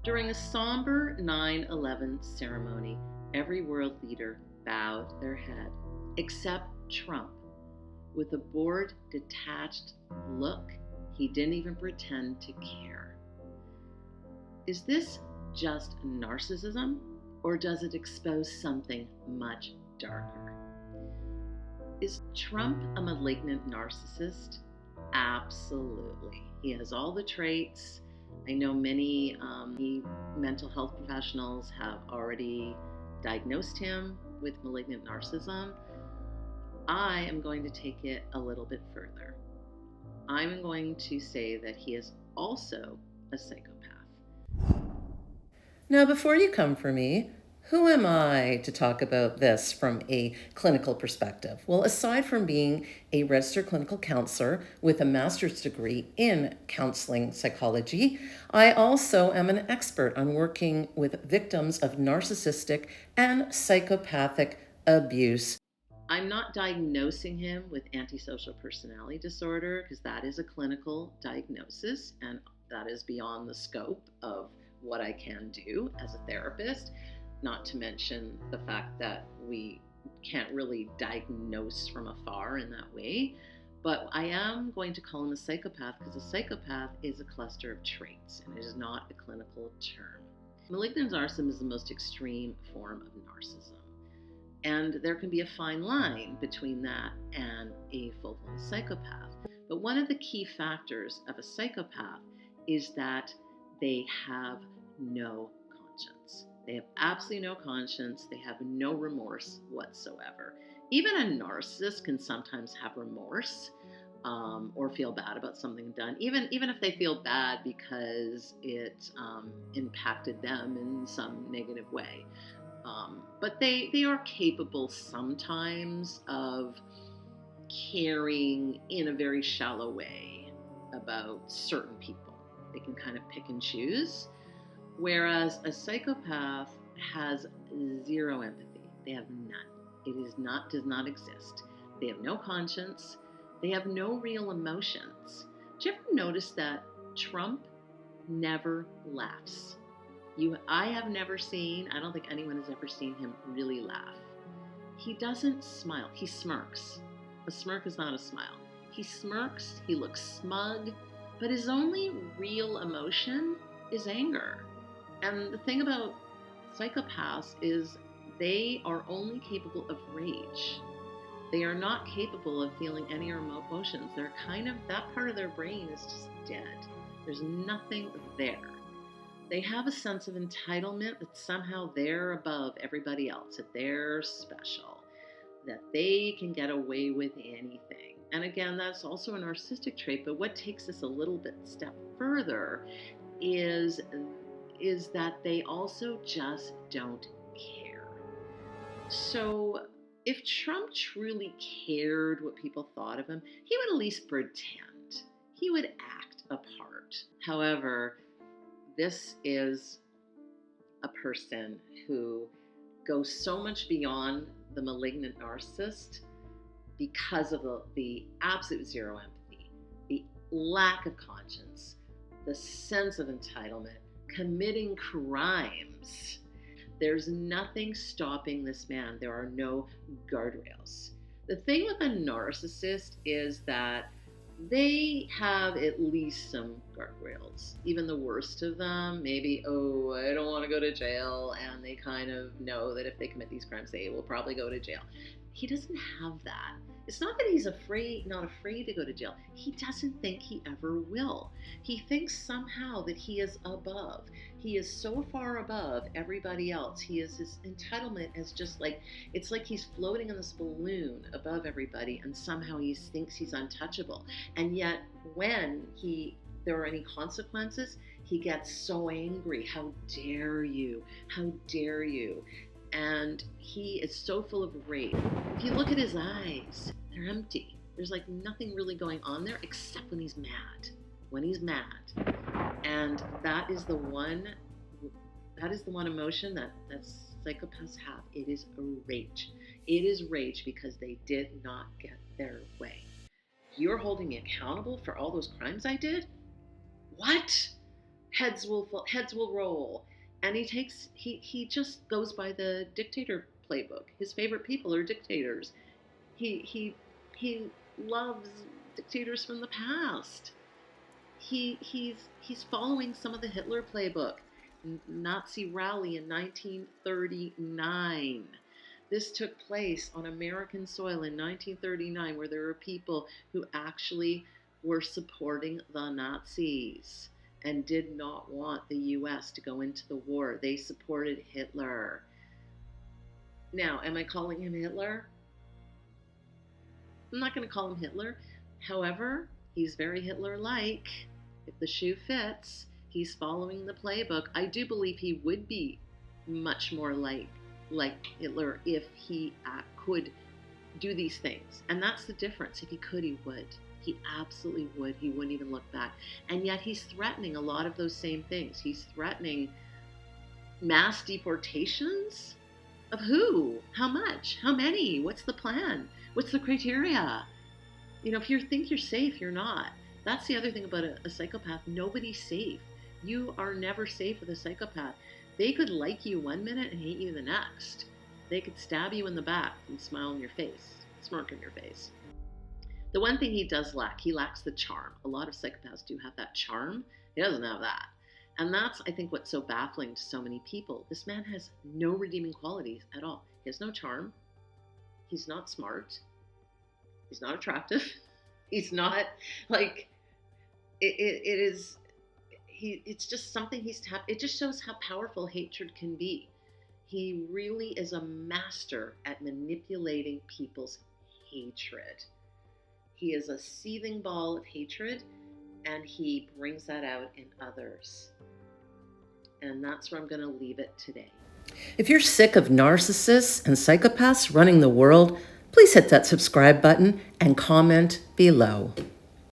During a somber 9/11 ceremony, every world leader bowed their head, except Trump. With a bored, detached look, he didn't even pretend to care. Is this just narcissism, or does it expose something much darker? Is Trump a malignant narcissist? Absolutely. He has all the traits. I know many mental health professionals have already diagnosed him with malignant narcissism. I am going to take it a little bit further. I'm going to say that he is also a psychopath. Now, before you come for me, who am I to talk about this from a clinical perspective? Well, aside from being a registered clinical counselor with a master's degree in counseling psychology, I also am an expert on working with victims of narcissistic and psychopathic abuse. I'm not diagnosing him with antisocial personality disorder because that is a clinical diagnosis and that is beyond the scope of what I can do as a therapist, not to mention the fact that we can't really diagnose from afar in that way. But I am going to call him a psychopath because a psychopath is a cluster of traits and it is not a clinical term. Malignant narcissism is the most extreme form of narcissism. And there can be a fine line between that and a full-blown psychopath. But one of the key factors of a psychopath is that they have no conscience. They have absolutely no conscience. They have no remorse whatsoever. Even a narcissist can sometimes have remorse or feel bad about something done, even if they feel bad because it impacted them in some negative way. But they are capable sometimes of caring in a very shallow way about certain people. They can kind of pick and choose. Whereas a psychopath has zero empathy. They have none. Does not exist. They have no conscience. They have no real emotions. Did you ever notice that Trump never laughs? I have never seen, I don't think anyone has ever seen him really laugh. He doesn't smile. He smirks. A smirk is not a smile. He smirks, he looks smug, but his only real emotion is anger. And the thing about psychopaths is they are only capable of rage. They are not capable of feeling any emotions. They're kind of, that part of their brain is just dead. There's nothing there. They have a sense of entitlement that somehow they're above everybody else, that they're special, that they can get away with anything. And again, that's also a narcissistic trait, but what takes this a little bit step further is that they also just don't care. So if Trump truly cared what people thought of him, he would at least pretend. He would act a part. However, this is a person who goes so much beyond the malignant narcissist because of the absolute zero empathy, the lack of conscience, the sense of entitlement, committing crimes. There's nothing stopping this man. There are no guardrails. The thing with a narcissist is that they have at least some guardrails. Even the worst of them, maybe, I don't want to go to jail, and they kind of know that if they commit these crimes, they will probably go to jail. He doesn't have that. It's not that he's not afraid to go to jail. He doesn't think he ever will. He thinks somehow that he is above. He is so far above everybody else. His entitlement is just like, it's like he's floating in this balloon above everybody, and somehow he thinks he's untouchable. And yet when there are any consequences, he gets so angry. How dare you? How dare you? And he is so full of rage. If you look at his eyes, they're empty. There's like nothing really going on there except when he's mad. When he's mad. And that is the one emotion that psychopaths have. It is rage. It is rage because they did not get their way. You're holding me accountable for all those crimes I did? What? heads will roll. And he just goes by the dictator playbook. His favorite people are dictators. He loves dictators from the past. He's following some of the Hitler playbook. Nazi rally in 1939. This took place on American soil in 1939, where there were people who actually were supporting the Nazis and did not want the US to go into the war. They supported Hitler. Now, am I calling him Hitler? I'm not going to call him Hitler. However, he's very Hitler-like. If the shoe fits, he's following the playbook. I do believe he would be much more like Hitler if he could do these things. And that's the difference. If he could, he would. He absolutely would. He wouldn't even look back. And yet he's threatening a lot of those same things. He's threatening mass deportations of who? How much? How many? What's the plan? What's the criteria? You know, if you think you're safe, you're not. That's the other thing about a psychopath. Nobody's safe. You are never safe with a psychopath. They could like you one minute and hate you the next. They could stab you in the back and smile in your face, smirk in your face. The one thing he does lack, he lacks the charm. A lot of psychopaths do have that charm. He doesn't have that. And that's, I think, what's so baffling to so many people. This man has no redeeming qualities at all. He has no charm. He's not smart. He's not attractive. He's not like, it's just something it just shows how powerful hatred can be. He really is a master at manipulating people's hatred. He is a seething ball of hatred, and he brings that out in others. And that's where I'm going to leave it today. If you're sick of narcissists and psychopaths running the world, please hit that subscribe button and comment below.